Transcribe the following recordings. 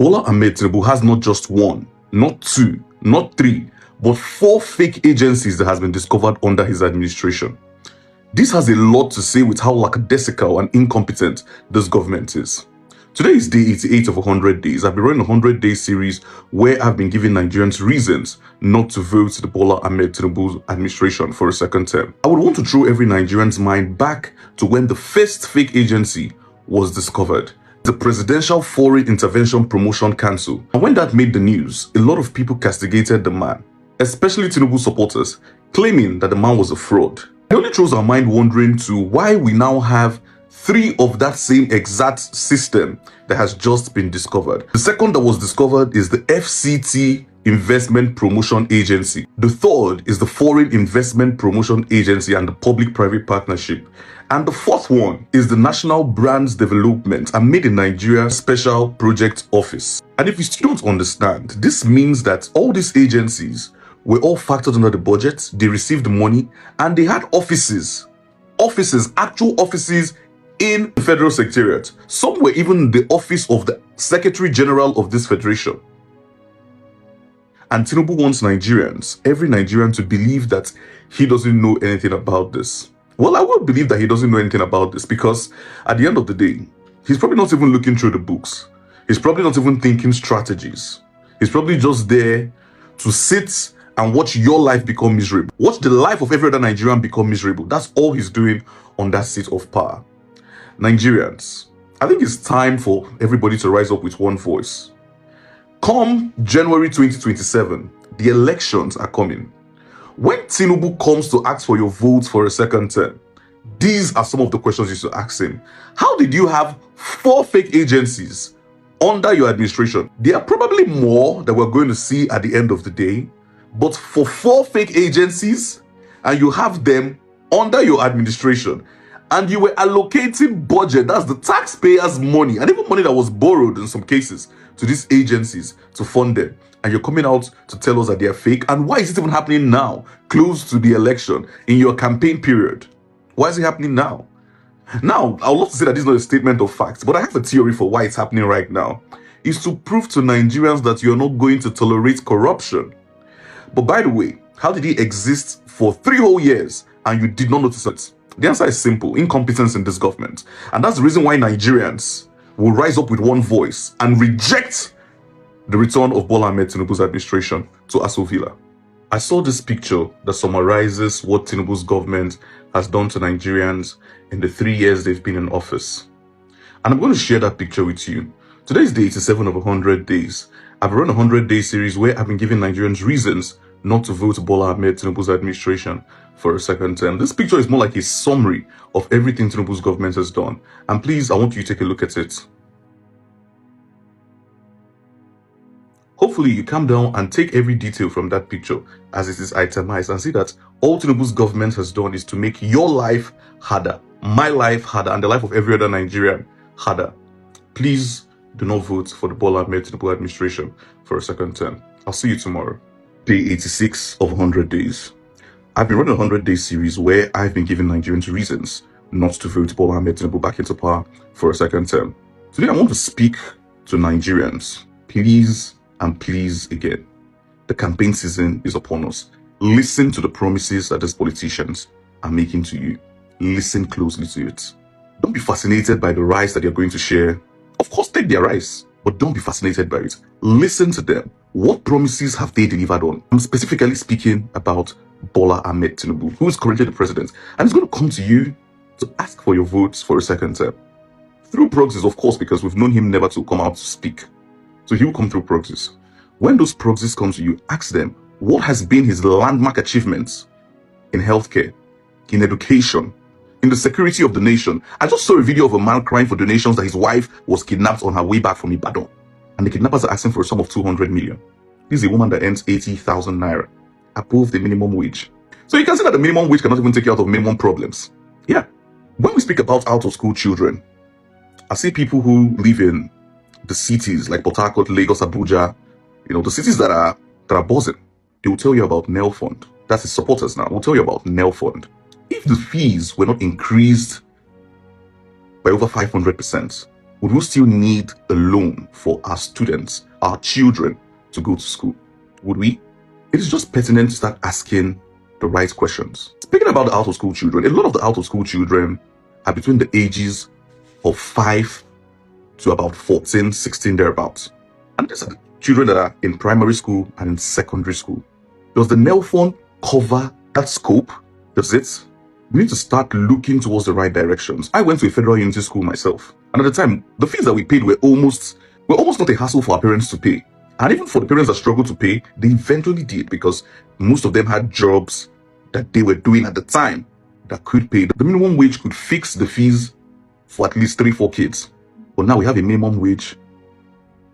Bola Ahmed Tinubu has not just one, not two, not three, but 4 fake agencies that has been discovered under his administration. This has a lot to say with how lackadaisical and incompetent this government is. Today is day 88 of 100 days. I've been running a 100-day series where I've been giving Nigerians reasons not to vote the Bola Ahmed Tinubu administration for a second term. I would want to throw every Nigerian's mind back to when the first fake agency was discovered, the Presidential Foreign Intervention Promotion Council. And when that made the news, a lot of people castigated the man, especially Tinubu supporters, claiming that the man was a fraud. It only throws our mind wondering to why we now have 3 of that same exact system that has just been discovered. The second that was discovered is the FCT Investment Promotion Agency. The third is the Foreign Investment Promotion Agency and the Public-Private Partnership. And the fourth one is the National Brands Development and Made in Nigeria Special Project Office. And if you still don't understand, this means that all these agencies were all factored under the budget, they received money, and they had offices, actual offices in the Federal Secretariat. Some were even the office of the Secretary General of this federation. And Tinubu wants Nigerians, every Nigerian, to believe that he doesn't know anything about this. Well, I will believe that he doesn't know anything about this because at the end of the day, he's probably not even looking through the books. He's probably not even thinking strategies. He's probably just there to sit and watch your life become miserable. Watch the life of every other Nigerian become miserable. That's all he's doing on that seat of power. Nigerians, I think it's time for everybody to rise up with one voice. Come January 2027, the elections are coming. When Tinubu comes to ask for your votes for a second term, these are some of the questions you should ask him. How did you have 4 fake agencies under your administration? There are probably more that we're going to see at the end of the day, but for 4 fake agencies, and you have them under your administration, and you were allocating budget, that's the taxpayers' money, and even money that was borrowed in some cases, to these agencies to fund them. And you're coming out to tell us that they are fake. And why is it even happening now, close to the election, in your campaign period? Why is it happening now? Now, I would love to say that this is not a statement of facts, but I have a theory for why it's happening right now. It's to prove to Nigerians that you're not going to tolerate corruption. But by the way, how did he exist for 3 whole years and you did not notice it? The answer is simple: incompetence in this government. And that's the reason why Nigerians will rise up with one voice and reject the return of Bola Ahmed Tinubu's administration to Aso Villa. I saw this picture that summarizes what Tinubu's government has done to Nigerians in the 3 years they've been in office. And I'm going to share that picture with you. Today is day 87 of 100 days. I've run a 100-day series where I've been giving Nigerians reasons not to vote Bola Ahmed Tinubu's administration for a second term. This picture is more like a summary of everything Tinubu's government has done. And please, I want you to take a look at it. Hopefully, you calm down and take every detail from that picture as it is itemized and see that all Tinubu's government has done is to make your life harder, my life harder, and the life of every other Nigerian harder. Please do not vote for the Bola Ahmed Tinubu administration for a second term. I'll see you tomorrow. Day 86 of 100 days. I've been running a 100-day series where I've been giving Nigerians reasons not to vote Bola Ahmed Tinubu back into power for a second term. Today, I want to speak to Nigerians. Please and please again, the campaign season is upon us. Listen to the promises that these politicians are making to you. Listen closely to it. Don't be fascinated by the rice that they're going to share. Of course, take their rice, but don't be fascinated by it. Listen to them. What promises have they delivered on? I'm specifically speaking about Bola Ahmed Tinubu, who is currently the president, and he's going to come to you to ask for your votes for a second term. Through proxies, of course, because we've known him never to come out to speak. So he will come through proxies. When those proxies come to you, ask them, what has been his landmark achievements in healthcare, in education, in the security of the nation? I just saw a video of a man crying for donations that his wife was kidnapped on her way back from Ibadan. And the kidnappers are asking for a sum of 200 million. This is a woman that earns 80,000 naira, above the minimum wage. So you can see that the minimum wage cannot even take you out of minimum problems. Yeah. When we speak about out-of-school children, I see people who live in the cities like Port Harcourt, Lagos, Abuja, the cities that are buzzing. They will tell you about NEL Fund. That's his supporters now. Will tell you about NEL Fund. If the fees were not increased by over 500%, would we still need a loan for our students, our children, to go to school? Would we? It is just pertinent to start asking the right questions. Speaking about the out-of-school children, a lot of the out-of-school children are between the ages of 5 to about 14, 16, thereabouts. And these are the children that are in primary school and in secondary school. Does the NEL fund cover that scope? Does it? We need to start looking towards the right directions. I went to a federal unity school myself, and at the time, the fees that we paid were almost not a hassle for our parents to pay. And even for the parents that struggled to pay, they eventually did, because most of them had jobs that they were doing at the time that could pay. The minimum wage could fix the fees for at least 3-4 kids. But now we have a minimum wage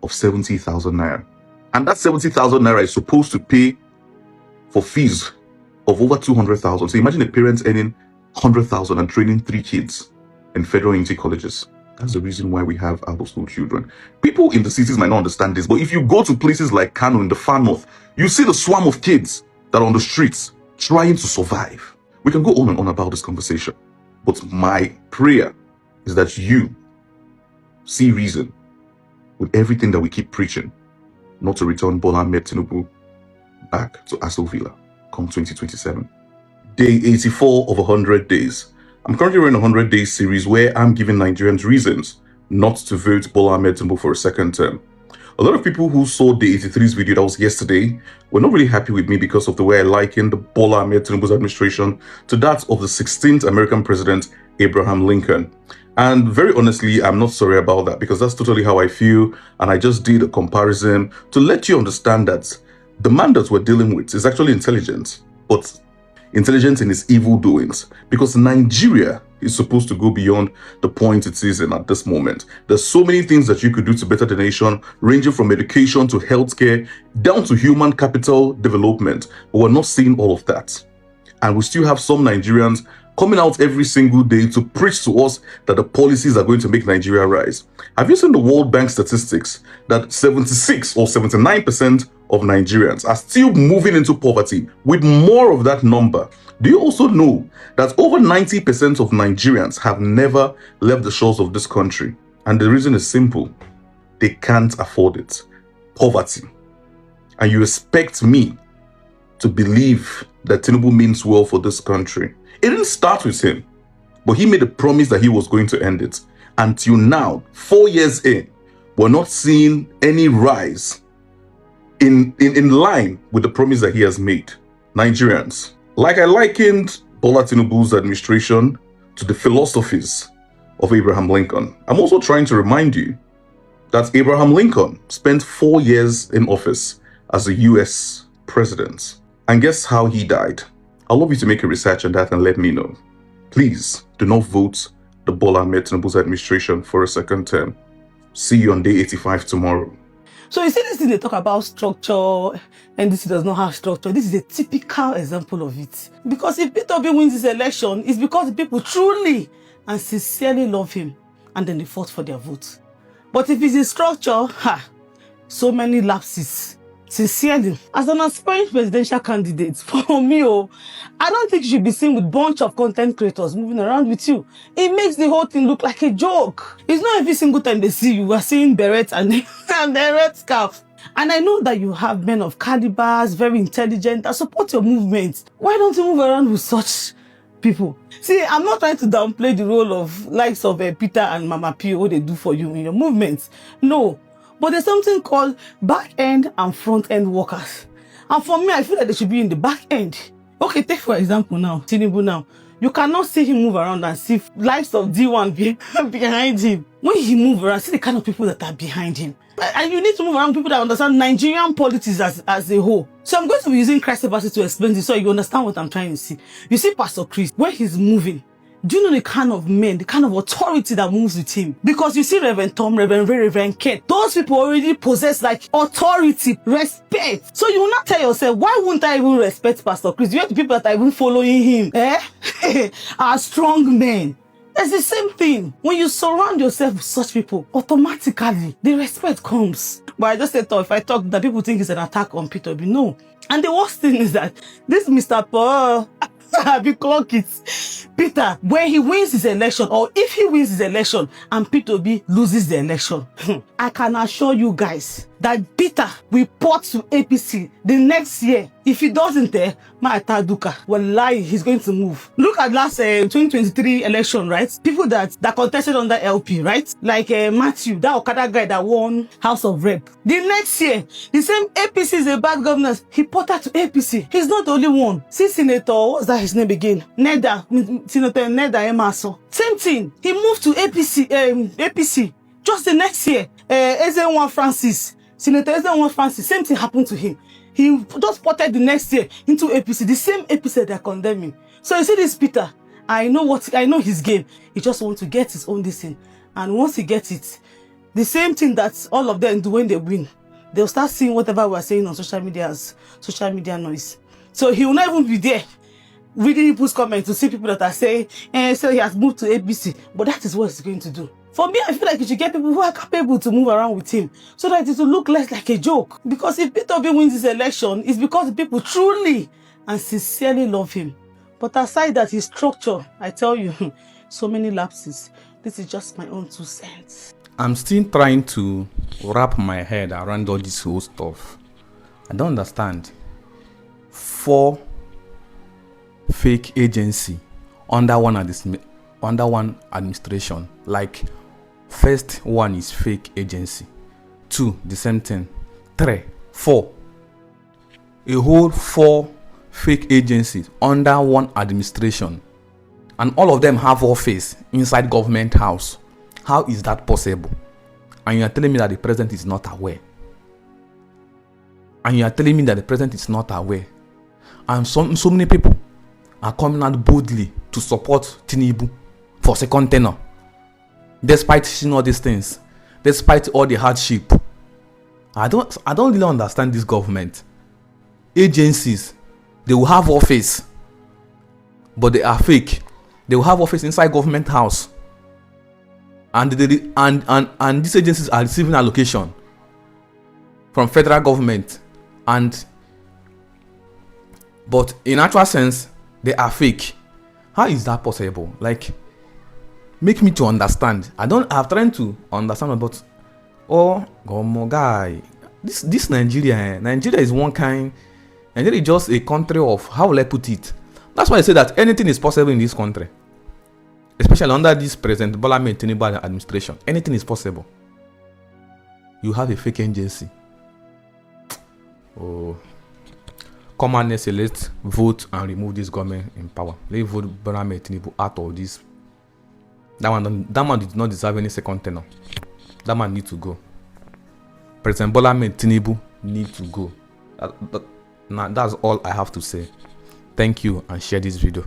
of 70,000 naira. And that 70,000 naira is supposed to pay for fees of over 200,000. So imagine a parent earning 100,000 and training 3 kids in federal unity colleges. That's the reason why we have out-of-school children. People in the cities might not understand this, but if you go to places like Kano in the far north, you see the swarm of kids that are on the streets trying to survive. We can go on and on about this conversation, but my prayer is that you see reason with everything that we keep preaching, not to return Bola Ahmed Tinubu back to Aso Villa come 2027. Day 84 of 100 days. I'm currently running a 100-day series where I'm giving Nigerians reasons not to vote Bola Ahmed Tinubu for a second term. A lot of people who saw Day 83's video that was yesterday were not really happy with me because of the way I likened Bola Ahmed Tinubu's administration to that of the 16th American president, Abraham Lincoln. And very honestly, I'm not sorry about that, because that's totally how I feel. And I just did a comparison to let you understand that the man that we're dealing with is actually intelligent, but intelligent in his evil doings, because Nigeria is supposed to go beyond the point it is in at this moment. There's so many things that you could do to better the nation, ranging from education to healthcare, down to human capital development. But we're not seeing all of that. And we still have some Nigerians coming out every single day to preach to us that the policies are going to make Nigeria rise. Have you seen the World Bank statistics that 76 or 79% of Nigerians are still moving into poverty, with more of that number? Do you also know that over 90% of Nigerians have never left the shores of this country? And the reason is simple. They can't afford it. Poverty. And you expect me to believe that Tinubu means well for this country? It didn't start with him, but he made a promise that he was going to end it. Until now, 4 years in, we're not seeing any rise in line with the promise that he has made. Nigerians, like I likened Bola Tinubu's administration to the philosophies of Abraham Lincoln, I'm also trying to remind you that Abraham Lincoln spent 4 years in office as a US president. And guess how he died? I'd love you to make a research on that and let me know. Please do not vote the Bola Ahmed Tinubu's administration for a second term. See you on day 85 tomorrow. So you see this thing they talk about structure, and this does not have structure. This is a typical example of it. Because if Peter Obi wins this election, it's because the people truly and sincerely love him, and then they fought for their vote. But if it's a structure, so many lapses. Sincerely, as an aspiring presidential candidate, for me, I don't think you should be seen with a bunch of content creators moving around with you. It makes the whole thing look like a joke. It's not every single time they see you are seeing berets and the red scarf. And I know that you have men of calibers, very intelligent, that support your movement. Why don't you move around with such people? See, I'm not trying to downplay the role of likes of Peter and Mama P, what they do for you in your movement. No. But there's something called back end and front end workers. And for me, I feel like they should be in the back end. Okay, take for example now, Tinubu now. You cannot see him move around and see likes of D1 behind him. When he moves around, see the kind of people that are behind him. And you need to move around people that understand Nigerian politics as a whole. So I'm going to be using Christ verses to explain this so you understand what I'm trying to see. You see Pastor Chris, when he's moving, do you know the kind of men, the kind of authority that moves with him? Because you see Reverend Tom, Reverend Ray, Reverend Kate, those people already possess like authority, respect. So you will not tell yourself, why wouldn't I even respect Pastor Chris? You have the people that are even following him, are strong men. It's the same thing. When you surround yourself with such people, automatically the respect comes. But I just said, if I talk, that people think it's an attack on Peter Obi. No. And the worst thing is that this Mr. Paul, Abi clock it. Peter, when he wins his election, or if he wins his election and P2B loses the election, I can assure you guys that Peter will port to APC the next year. If he doesn't, Duka, wallahi, he's going to move. Look at last 2023 election, right? People that contested under LP, right? Like Matthew, that Okada guy that won House of Rep. The next year, the same APC is a bad governor. He ported to APC. He's not the only one. See Senator, what's that his name again? Senator Neda Emaso. Same thing. He moved to APC just the next year. Ezenwa Francis. Senator Ezenwa Francis, same thing happened to him. He just ported the next year into APC, the same APC they're condemning. So you see this Peter, I know his game. He just wants to get his own thing. And once he gets it, the same thing that all of them do when they win, they'll start seeing whatever we're saying on social media as social media noise. So he will not even be there reading people's comments to see people that are saying, so he has moved to APC. But that is what he's going to do. For me, I feel like you should get people who are capable to move around with him so that it will look less like a joke. Because if Peter Obi wins this election, it's because people truly and sincerely love him. But aside that, his structure, I tell you, so many lapses. This is just my own 2 cents. I'm still trying to wrap my head around all this whole stuff. I don't understand. 4 fake agency under one administration. Like, first one is fake agency, 2 the same thing, 3, 4, a whole 4 fake agencies under one administration, and all of them have office inside government house. How is that possible? And you are telling me that the president is not aware. And so many people are coming out boldly to support Tinubu for second tenure, despite seeing all these things, despite all the hardship. I don't really understand this government. Agencies, they will have office, but they are fake. They will have office inside government house, and these agencies are receiving allocation from federal government, but in actual sense they are fake. How is that possible? Like, make me to understand. I'm trying to understand, but guy, this Nigeria is one kind. Nigeria is just a country of, how will I put it? That's why I say that anything is possible in this country, especially under this President Bola Ahmed Tinubu administration. Anything is possible. You have a fake agency. Come on, let's vote and remove this government in power. Let's vote Bola Ahmed Tinubu out of this. That man did not deserve any second tenure. That man need to go. President Bola Ahmed Tinubu need to go. That's all I have to say. Thank you, and share this video.